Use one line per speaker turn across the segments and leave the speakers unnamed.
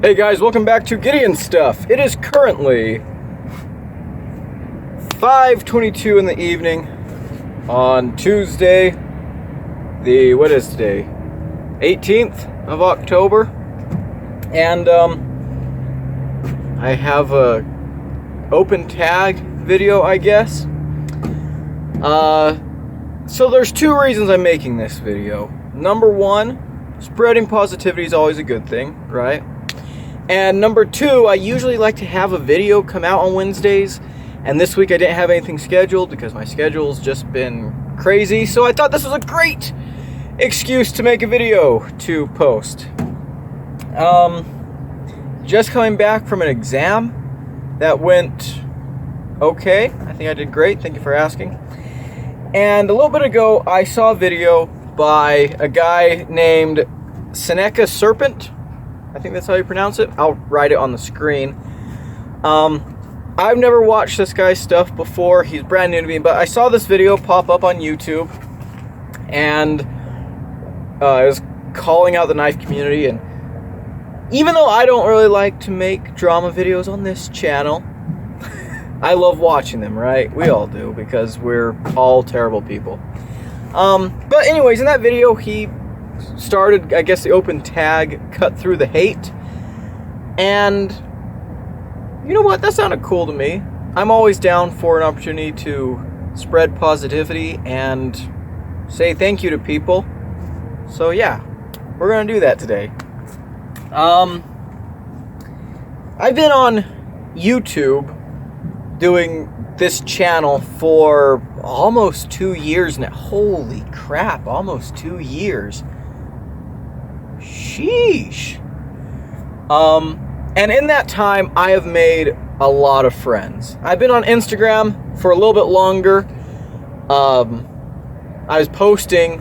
Hey guys, welcome back to Gideon Stuff. It is currently 5:22 in the evening on Tuesday, what is today? 18th of October. And I have a open tag video, I guess. So there's two reasons I'm making this video. Number one, spreading positivity is always a good thing, right? And number two, I usually like to have a video come out on Wednesdays, and this week I didn't have anything scheduled because my schedule's just been crazy, so I thought this was a great excuse to make a video to post. Just coming back from an exam that went okay. I think I did great, thank you for asking. And a little bit ago, I saw a video by a guy named Seneca Serpent. I think that's how you pronounce it. I'll write it on the screen. I've never watched this guy's stuff before. He's brand new to me, but I saw this video pop up on YouTube, and it was calling out the knife community. And even though I don't really like to make drama videos on this channel, I love watching them, right? We all do, because we're all terrible people. But anyways, in that video, he started, I guess, the open tag, cut through the hate. And you know what? That sounded cool to me. I'm always down for an opportunity to spread positivity and say thank you to people. So yeah, we're gonna do that today. I've been on YouTube doing this channel for almost 2 years now. Holy crap, almost 2 years. Sheesh. And in that time, I have made a lot of friends. I've been on Instagram for a little bit longer. I was posting,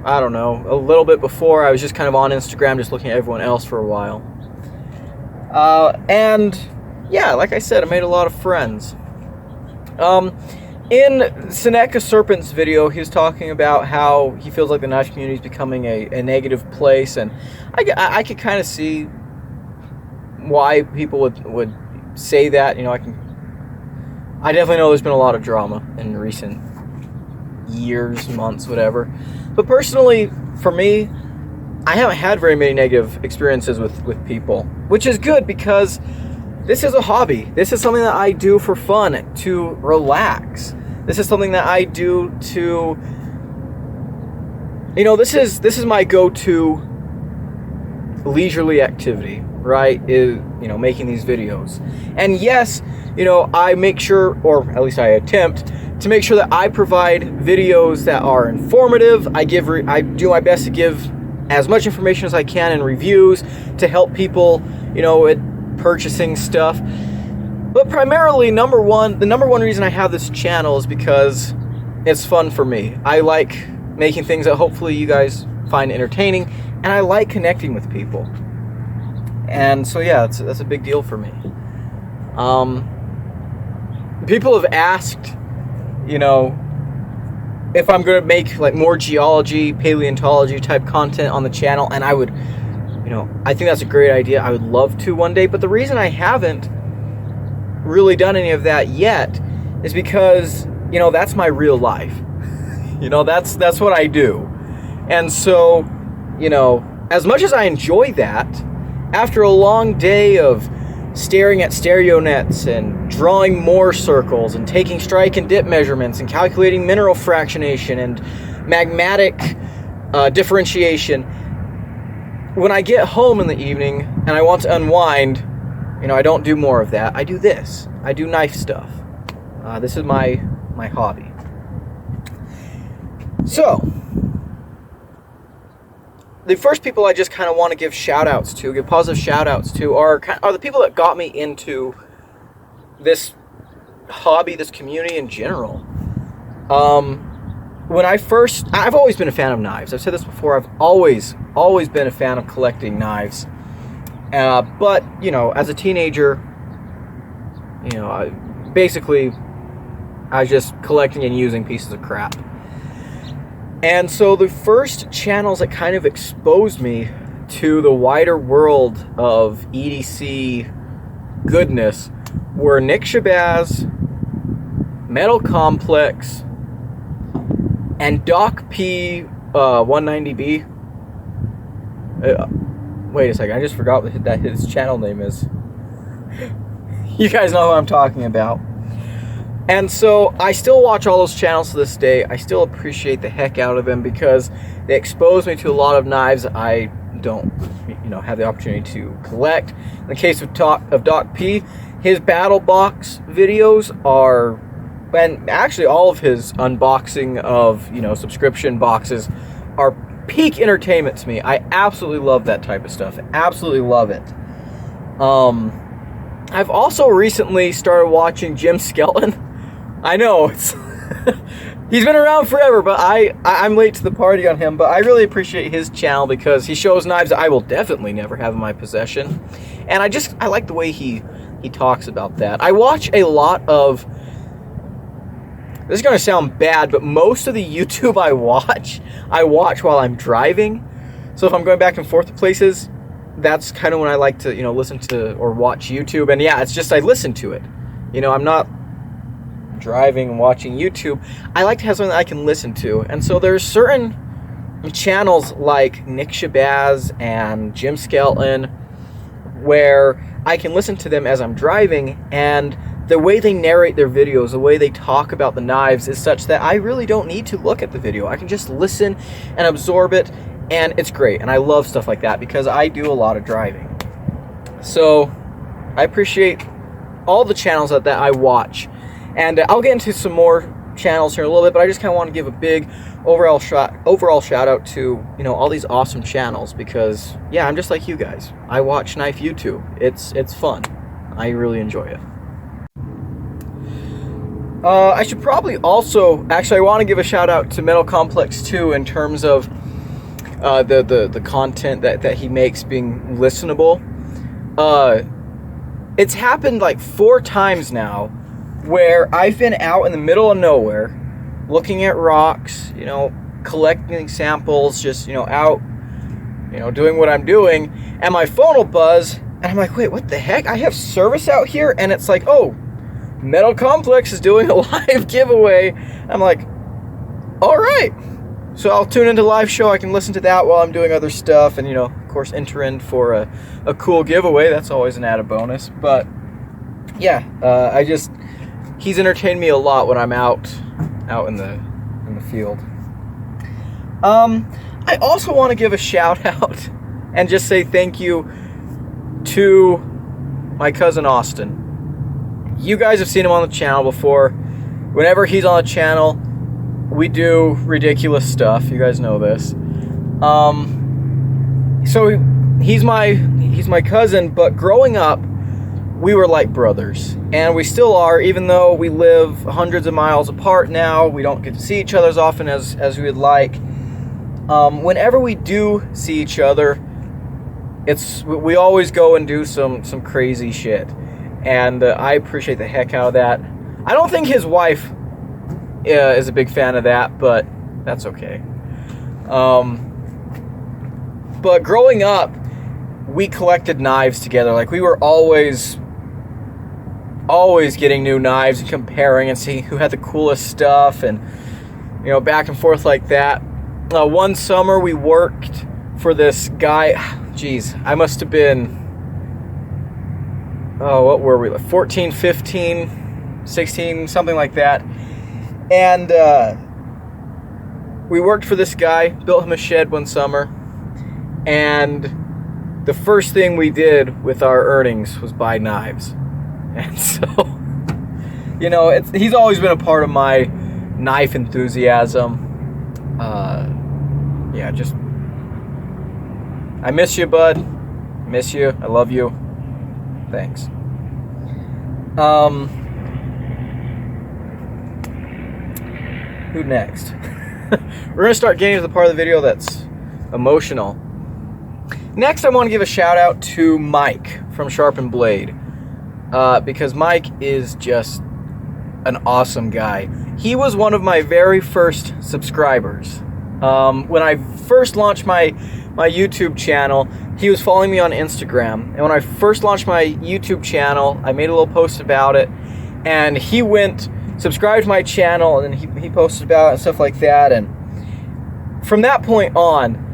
I don't know, a little bit before. I was just kind of on Instagram, just looking at everyone else for a while. And yeah, like I said, I made a lot of friends. In Seneca Serpent's video, he was talking about how he feels like the knife community is becoming a negative place, and I could kind of see why people would say that. You know, I definitely know there's been a lot of drama in recent years, months, whatever. But personally, for me, I haven't had very many negative experiences with people, which is good because this is a hobby. This is something that I do for fun, to relax. This is something that I do to, you know, this is my go-to leisurely activity, right? Is, you know, making these videos. And yes, you know, I make sure, or at least I attempt to make sure that I provide videos that are informative. I do my best to give as much information as I can in reviews to help people, you know, at purchasing stuff. But primarily, the number one reason I have this channel is because it's fun for me. I like making things that hopefully you guys find entertaining, and I like connecting with people. And so yeah, that's a big deal for me. People have asked, you know, if I'm going to make like more geology, paleontology type content on the channel, and I would, you know, I think that's a great idea. I would love to one day, but the reason I haven't really done any of that yet is because, you know, that's my real life. You know, that's what I do. And so, you know, as much as I enjoy that, after a long day of staring at stereo nets and drawing Moore circles and taking strike and dip measurements and calculating mineral fractionation and magmatic differentiation, when I get home in the evening and I want to unwind, you know, I don't do more of that. I do this. I do knife stuff. This is my hobby. So, the first people I just kind of want to give shout-outs to, give positive shout-outs to, are the people that got me into this hobby, this community in general. I've always been a fan of knives. I've said this before. I've always been a fan of collecting knives. But, you know, as a teenager, you know, I was just collecting and using pieces of crap. And so the first channels that kind of exposed me to the wider world of EDC goodness were Nick Shabazz, Metal Complex, and Doc P 190B. Wait a second, I just forgot that his channel name is. You guys know who I'm talking about. And so I still watch all those channels to this day. I still appreciate the heck out of them because they expose me to a lot of knives I don't, have the opportunity to collect. In the case of Doc P, his battle box videos are, and actually all of his unboxing of, subscription boxes are peak entertainment to me. I absolutely love that type of stuff. Absolutely love it. I've also recently started watching Jim Skelton. I know, it's he's been around forever, but I'm late to the party on him, but I really appreciate his channel because he shows knives that I will definitely never have in my possession. And I like the way he talks about that. I watch a lot of, this is going to sound bad, but most of the YouTube I watch while I'm driving. So if I'm going back and forth to places, that's kind of when I like to, listen to or watch YouTube. And yeah, it's just I listen to it. I'm not driving and watching YouTube. I like to have something that I can listen to. And so there's certain channels like Nick Shabazz and Jim Skelton where I can listen to them as I'm driving, and the way they narrate their videos, the way they talk about the knives is such that I really don't need to look at the video. I can just listen and absorb it, and it's great. And I love stuff like that because I do a lot of driving. So I appreciate all the channels that I watch. And I'll get into some more channels here in a little bit, but I just kind of want to give a big overall shout out to, all these awesome channels because, yeah, I'm just like you guys. I watch knife YouTube. It's fun. I really enjoy it. I should probably also, actually, I want to give a shout out to Metal Complex too in terms of the content that he makes being listenable. It's happened like 4 times now where I've been out in the middle of nowhere looking at rocks, collecting samples, just, out, doing what I'm doing, and my phone will buzz, and I'm like, wait, what the heck? I have service out here? And it's like, oh, Metal Complex is doing a live giveaway. I'm like, all right. So I'll tune into the live show. I can listen to that while I'm doing other stuff, and, of course, enter in for a cool giveaway. That's always an added bonus. But, yeah, he's entertained me a lot when I'm out in the field. I also want to give a shout out and just say thank you to my cousin Austin. You guys have seen him on the channel before. Whenever he's on the channel, we do ridiculous stuff. You guys know this. So he's my cousin, but growing up, we were like brothers, and we still are, even though we live hundreds of miles apart now. We don't get to see each other as often as we would like. Whenever we do see each other, we always go and do some crazy shit, and I appreciate the heck out of that. I don't think his wife is a big fan of that, but that's okay. But growing up, we collected knives together. Like, we were always getting new knives and comparing and seeing who had the coolest stuff, and back and forth like that. One summer we worked for this guy. Geez, I must have been, what were we, like 14, 15, 16, something like that. And we worked for this guy, built him a shed one summer, and the first thing we did with our earnings was buy knives. And so, he's always been a part of my knife enthusiasm. Yeah, just, I miss you, bud. Miss you. I love you. Thanks. Who next? We're going to start getting to the part of the video that's emotional. Next, I want to give a shout out to Mike from Sharpen Blade. Because Mike is just an awesome guy. He was one of my very first subscribers. When I first launched my my YouTube channel, he was following me on Instagram. And when I first launched my YouTube channel, I made a little post about it. And he went, subscribed to my channel, and then he posted about it and stuff like that. And from that point on,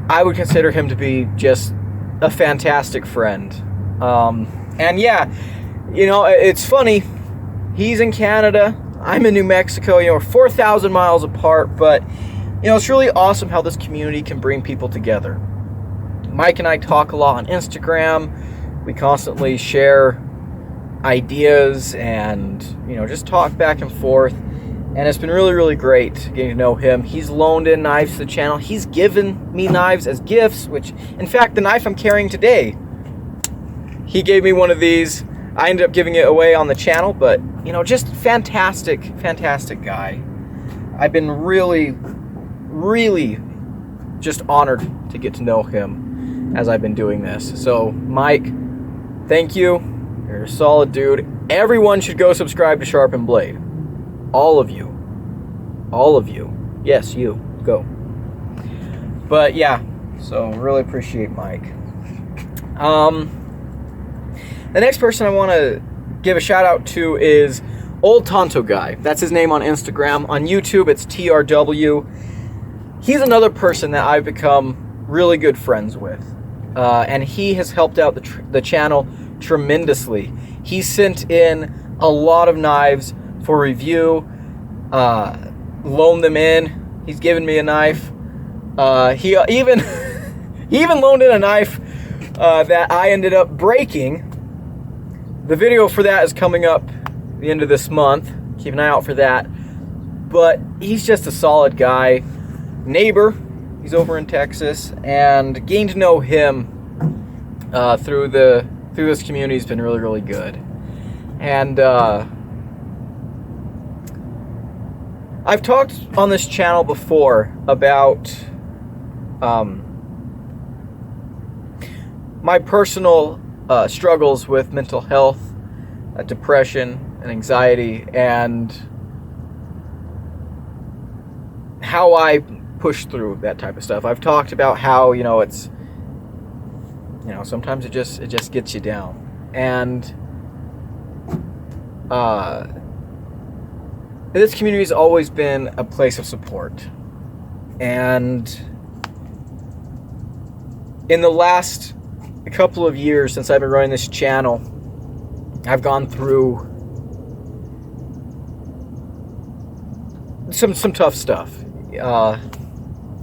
I would consider him to be just a fantastic friend. And yeah, you know, it's funny. He's in Canada. I'm in New Mexico. You know, we're 4,000 miles apart, but you know, it's really awesome how this community can bring people together. Mike and I talk a lot on Instagram. We constantly share ideas and, you know, just talk back and forth. And it's been really, really great getting to know him. He's loaned in knives to the channel. He's given me knives as gifts, which, in fact, the knife I'm carrying today, he gave me one of these. I ended up giving it away on the channel, but, you know, just fantastic, fantastic guy. I've been really, really just honored to get to know him as I've been doing this. So, Mike, thank you. You're a solid dude. Everyone should go subscribe to Sharpen Blade. All of you. All of you. Yes, you. Go. But, yeah. So, really appreciate Mike. The next person I want to give a shout out to is Old Tonto Guy. That's his name on Instagram. On YouTube, it's TRW. He's another person that I've become really good friends with. And he has helped out the channel tremendously. He sent in a lot of knives for review, loaned them in. He's given me a knife. He even loaned in a knife that I ended up breaking. The video for that is coming up the end of this month. Keep an eye out for that. But he's just a solid guy. Neighbor. He's over in Texas. And getting to know him through this community has been really, really good. And I've talked on this channel before about my personal struggles with mental health, depression, and anxiety, and how I push through that type of stuff. I've talked about how, you know, it's, you know, sometimes it just gets you down. And this community has always been a place of support. And in the last couple of years since I've been running this channel, I've gone through some tough stuff.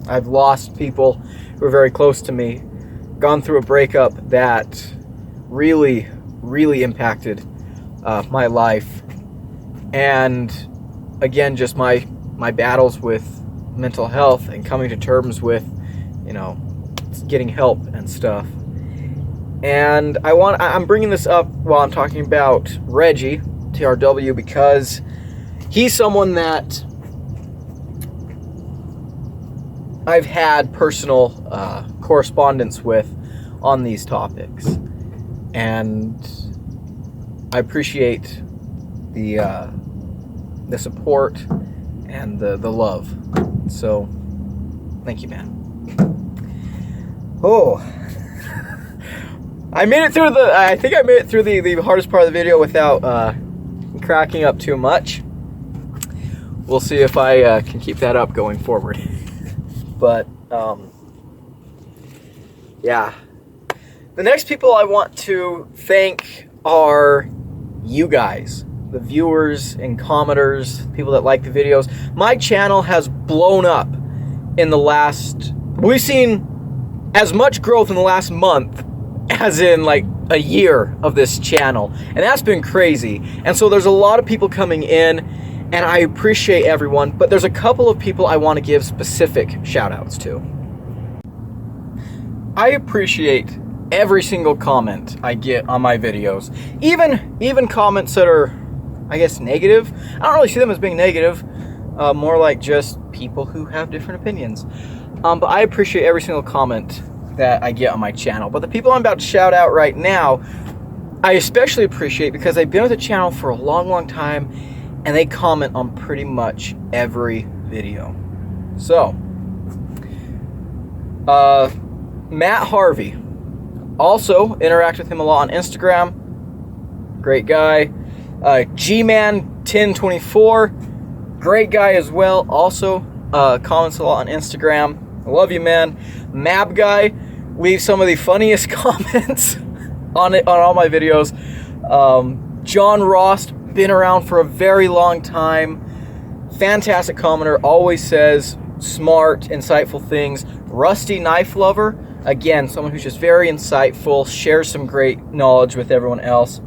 I've lost people who are very close to me, gone through a breakup that really, really impacted my life, and again, just my battles with mental health and coming to terms with, you know, getting help and stuff. And I'm bringing this up while I'm talking about Reggie, TRW, because he's someone that I've had personal correspondence with on these topics. And I appreciate the support and the love. So, thank you, man. Oh, I made it through I think I made it through the hardest part of the video without cracking up too much. We'll see if I can keep that up going forward. But, yeah. The next people I want to thank are you guys, the viewers and commenters, people that like the videos. My channel has blown up in the last... We've seen as much growth in the last month as in like a year of this channel, and that's been crazy. And so there's a lot of people coming in, and I appreciate everyone, but there's a couple of people I want to give specific shout outs to. I appreciate every single comment I get on my videos, even comments that are, I guess, negative. I don't really see them as being negative, more like just people who have different opinions. But I appreciate every single comment that I get on my channel. But the people I'm about to shout out right now, I especially appreciate because they've been with the channel for a long, long time, and they comment on pretty much every video. So, Matt Harvey. Also, interact with him a lot on Instagram. Great guy. Gman1024. Great guy as well. Also, comments a lot on Instagram. I love you, man. Mab Guy leaves some of the funniest comments on all my videos. John Ross, been around for a very long time. Fantastic commenter, always says smart, insightful things. Rusty Knife Lover, again, someone who's just very insightful, shares some great knowledge with everyone else.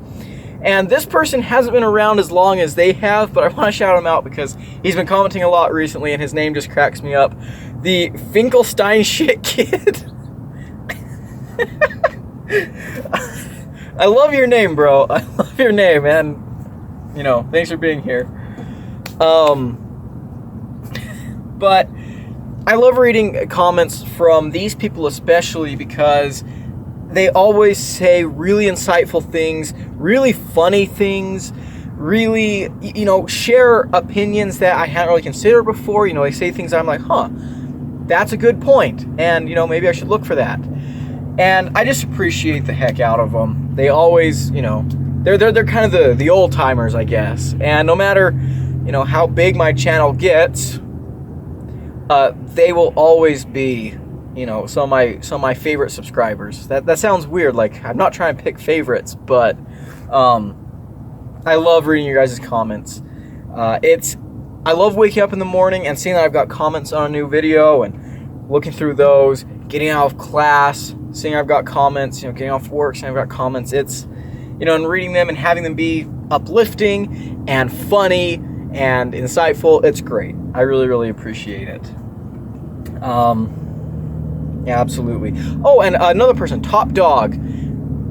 And this person hasn't been around as long as they have, but I want to shout him out because he's been commenting a lot recently and his name just cracks me up. The Finkelstein Shit Kid. I love your name, bro. I love your name, and, you know, thanks for being here. But I love reading comments from these people especially because they always say really insightful things, really funny things, really, you know, share opinions that I hadn't really considered before. You know, they say things I'm like, huh, that's a good point, and, you know, maybe I should look for that. And I just appreciate the heck out of them. They always, you know, they're kind of the old timers, I guess. And no matter, you know, how big my channel gets, they will always be, you know, some of my favorite subscribers. That sounds weird. Like, I'm not trying to pick favorites, but I love reading your guys' comments. I love waking up in the morning and seeing that I've got comments on a new video and looking through those, getting out of class, seeing I've got comments, you know, getting off work, seeing I've got comments. It's, you know, and reading them and having them be uplifting and funny and insightful. It's great. I really, really appreciate it. Yeah, absolutely. Oh, and another person, Top Dog,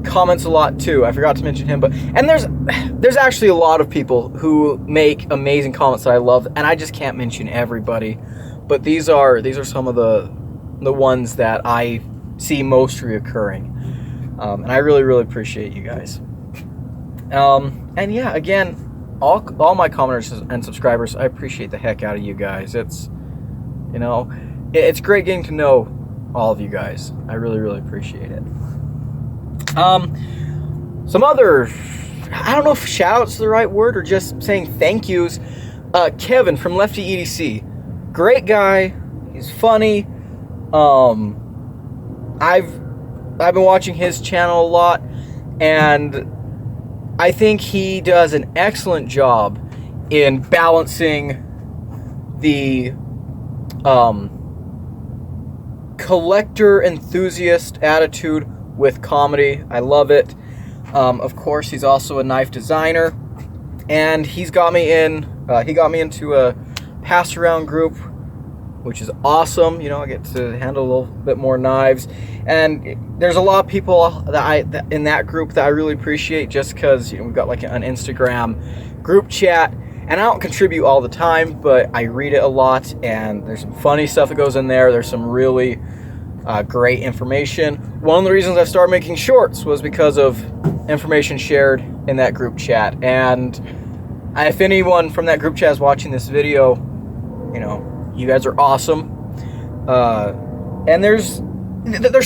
comments a lot too. I forgot to mention him, and there's actually a lot of people who make amazing comments that I love, and I just can't mention everybody. But these are some of the ones that I see most reoccurring, and I really, really appreciate you guys. And yeah, again, all my commenters and subscribers, I appreciate the heck out of you guys. It's, you know, it's great getting to know all of you guys. I really, really appreciate it. Some other, I don't know if shout-out's the right word or just saying thank yous. Kevin from Lefty EDC, great guy. He's funny. I've been watching his channel a lot, and I think he does an excellent job in balancing the collector enthusiast attitude with comedy. I love it. Of course, he's also a knife designer, and he got me into a pass around group, which is awesome. You know, I get to handle a little bit more knives, and there's a lot of people that in that group that I really appreciate, just because, you know, we've got like an Instagram group chat, and I don't contribute all the time, but I read it a lot, and there's some funny stuff that goes in there. There's some really great information. One of the reasons I started making shorts was because of information shared in that group chat, and if anyone from that group chat is watching this video, you know, you guys are awesome. And there's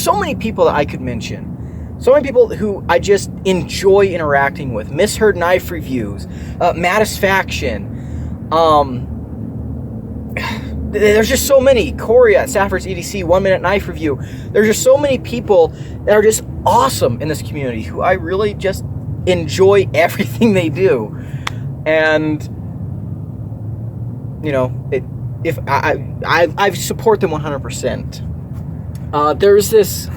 so many people that I could mention. So many people who I just enjoy interacting with. Misheard Knife Reviews, Matisfaction. There's just so many. Corey at Safford's EDC, 1 Minute Knife Review. There's just so many people that are just awesome in this community who I really just enjoy everything they do. And, you know, I support them 100%. There's this,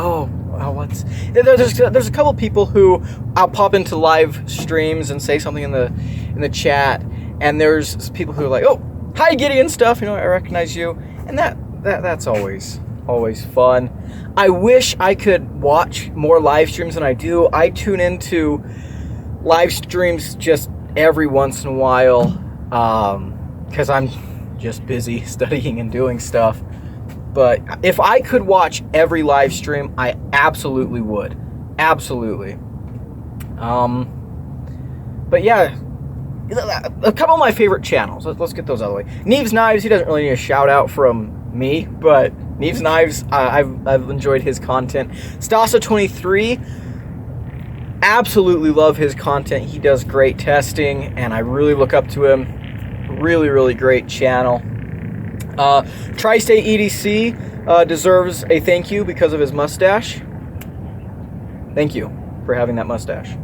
there's a couple people who I'll pop into live streams and say something in the chat, and there's people who are like, oh, hi Gideon stuff, you know, I recognize you, and that's always fun. I wish I could watch more live streams than I do. I tune into live streams just every once in a while, because I'm just busy studying and doing stuff. But if I could watch every live stream, I absolutely would. Absolutely. But yeah, a couple of my favorite channels. Let's get those out of the way. Neves Knives, he doesn't really need a shout out from me, but Neve's Knives, I've enjoyed his content. Stasa23, absolutely love his content. He does great testing, and I really look up to him. Really, really great channel. Tri-State EDC deserves a thank you because of his mustache. Thank you for having that mustache.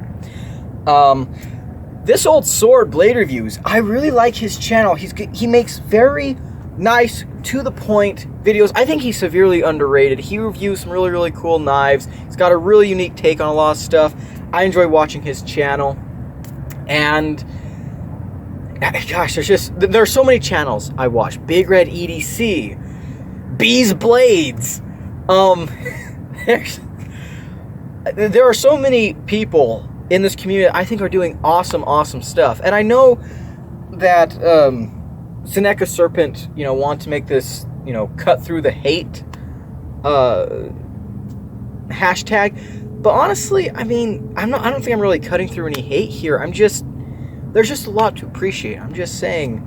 This Old Sword Blade Reviews, I really like his channel. He makes very nice, to the point videos. I think he's severely underrated. He reviews some really, really cool knives. He's got a really unique take on a lot of stuff. I enjoy watching his channel. And gosh, there's so many channels I watch. Big Red EDC, Bees Blades. There are so many people in this community I think are doing awesome stuff. And I know that Seneca Serpent, want to make this, cut through the hate hashtag. But honestly, I mean, I don't think I'm really cutting through any hate here. There's just a lot to appreciate. I'm just saying,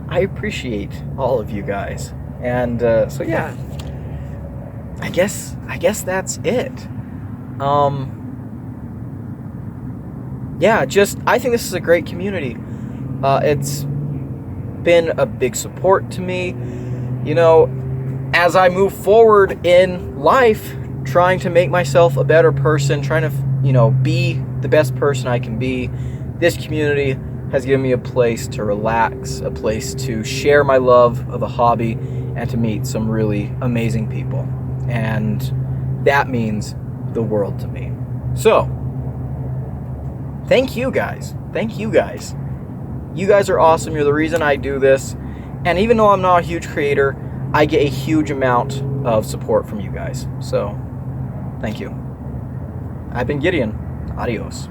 I appreciate all of you guys. And so yeah, I guess that's it. Yeah, I think this is a great community. It's been a big support to me. As I move forward in life, trying to make myself a better person, trying to, be the best person I can be, this community has given me a place to relax, a place to share my love of a hobby, and to meet some really amazing people. And that means the world to me. So, thank you guys. Thank you guys. You guys are awesome. You're the reason I do this. And even though I'm not a huge creator, I get a huge amount of support from you guys. So, thank you. I've been Gideon. Adios.